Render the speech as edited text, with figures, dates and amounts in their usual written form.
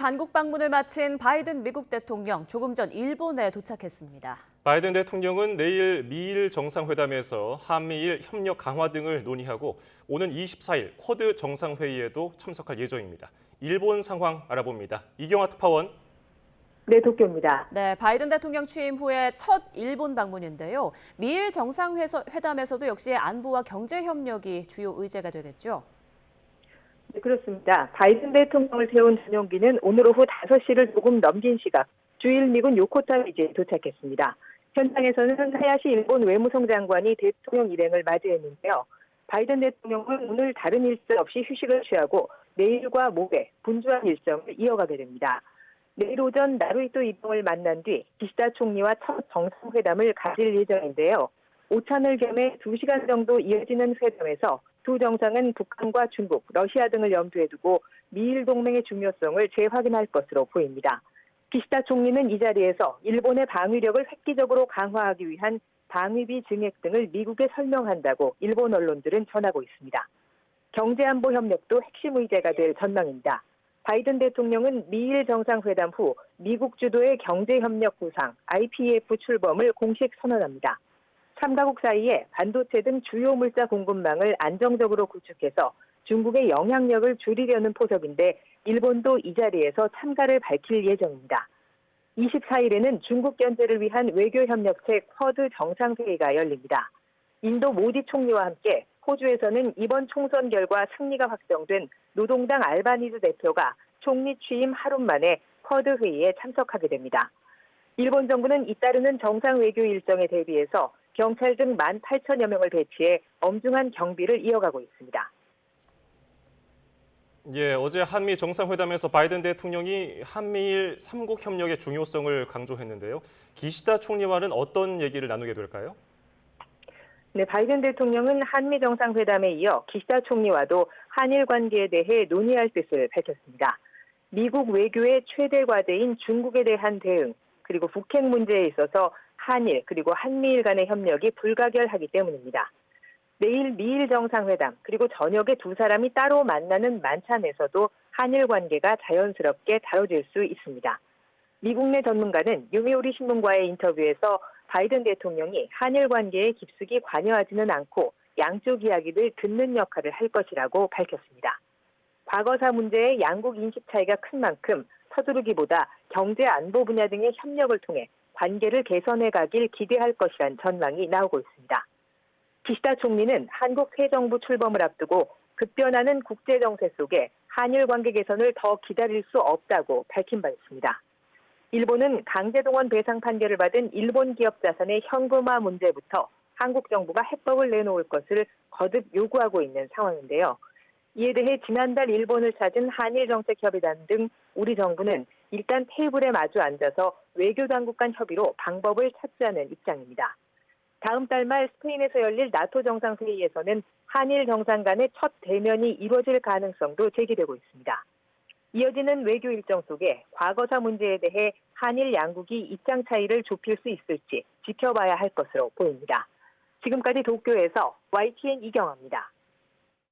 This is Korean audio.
한국 방문을 마친 바이든 미국 대통령 조금 전 일본에 도착했습니다. 바이든 대통령은 내일 미일 정상회담에서 한미일 협력 강화 등을 논의하고 오는 24일 쿼드 정상회의에도 참석할 예정입니다. 일본 상황 알아봅니다. 이경아 특파원. 네, 도쿄입니다. 네, 바이든 대통령 취임 후에 첫 일본 방문인데요. 미일 정상회담에서도 역시 안보와 경제 협력이 주요 의제가 되겠죠. 네, 그렇습니다. 바이든 대통령을 태운 전용기는 오늘 오후 5시를 조금 넘긴 시각 주일 미군 요코타 기지에 도착했습니다. 현장에서는 하야시 일본 외무성 장관이 대통령 일행을 맞이했는데요. 바이든 대통령은 오늘 다른 일정 없이 휴식을 취하고 내일과 모레 분주한 일정을 이어가게 됩니다. 내일 오전 나루히토 이동을 만난 뒤 기시다 총리와 첫 정상회담을 가질 예정인데요. 오찬을 겸해 2시간 정도 이어지는 회담에서 두 정상은 북한과 중국, 러시아 등을 염두에 두고 미일 동맹의 중요성을 재확인할 것으로 보입니다. 기시다 총리는 이 자리에서 일본의 방위력을 획기적으로 강화하기 위한 방위비 증액 등을 미국에 설명한다고 일본 언론들은 전하고 있습니다. 경제안보 협력도 핵심 의제가 될 전망입니다. 바이든 대통령은 미일 정상회담 후 미국 주도의 경제협력 구상 IPEF 출범을 공식 선언합니다. 3가국 사이에 반도체 등 주요 물자 공급망을 안정적으로 구축해서 중국의 영향력을 줄이려는 포석인데 일본도 이 자리에서 참가를 밝힐 예정입니다. 24일에는 중국 견제를 위한 외교협력체 쿼드 정상회의가 열립니다. 인도 모디 총리와 함께 호주에서는 이번 총선 결과 승리가 확정된 노동당 알바니즈 대표가 총리 취임 하루 만에 쿼드 회의에 참석하게 됩니다. 일본 정부는 잇따르는 정상 외교 일정에 대비해서 경찰 등 18,000여 명을 배치해 엄중한 경비를 이어가고 있습니다. 어제 한미 정상회담에서 바이든 대통령이 한미일 3국 협력의 중요성을 강조했는데요. 기시다 총리와는 어떤 얘기를 나누게 될까요? 네, 바이든 대통령은 한미 정상회담에 이어 기시다 총리와도 한일 관계에 대해 논의할 뜻을 밝혔습니다. 미국 외교의 최대 과제인 중국에 대한 대응, 그리고 북핵 문제에 있어서 한일 그리고 한미일 간의 협력이 불가결하기 때문입니다. 내일 미일 정상회담 그리고 저녁에 두 사람이 따로 만나는 만찬에서도 한일 관계가 자연스럽게 다뤄질 수 있습니다. 미국 내 전문가는 요미우리 신문과의 인터뷰에서 바이든 대통령이 한일 관계에 깊숙이 관여하지는 않고 양쪽 이야기를 듣는 역할을 할 것이라고 밝혔습니다. 과거사 문제의 양국 인식 차이가 큰 만큼 서두르기보다 경제 안보 분야 등의 협력을 통해 관계를 개선해 가길 기대할 것이란 전망이 나오고 있습니다. 기시다 총리는 한국 새 정부 출범을 앞두고 급변하는 국제 정세 속에 한일 관계 개선을 더 기다릴 수 없다고 밝힌 바 있습니다. 일본은 강제동원 배상 판결을 받은 일본 기업 자산의 현금화 문제부터 한국 정부가 해법을 내놓을 것을 거듭 요구하고 있는 상황인데요. 이에 대해 지난달 일본을 찾은 한일정책협의단 등 우리 정부는 일단 테이블에 마주 앉아서 외교당국 간 협의로 방법을 찾자는 입장입니다. 다음 달 말 스페인에서 열릴 나토 정상회의에서는 한일 정상 간의 첫 대면이 이루어질 가능성도 제기되고 있습니다. 이어지는 외교 일정 속에 과거사 문제에 대해 한일 양국이 입장 차이를 좁힐 수 있을지 지켜봐야 할 것으로 보입니다. 지금까지 도쿄에서 YTN 이경아입니다.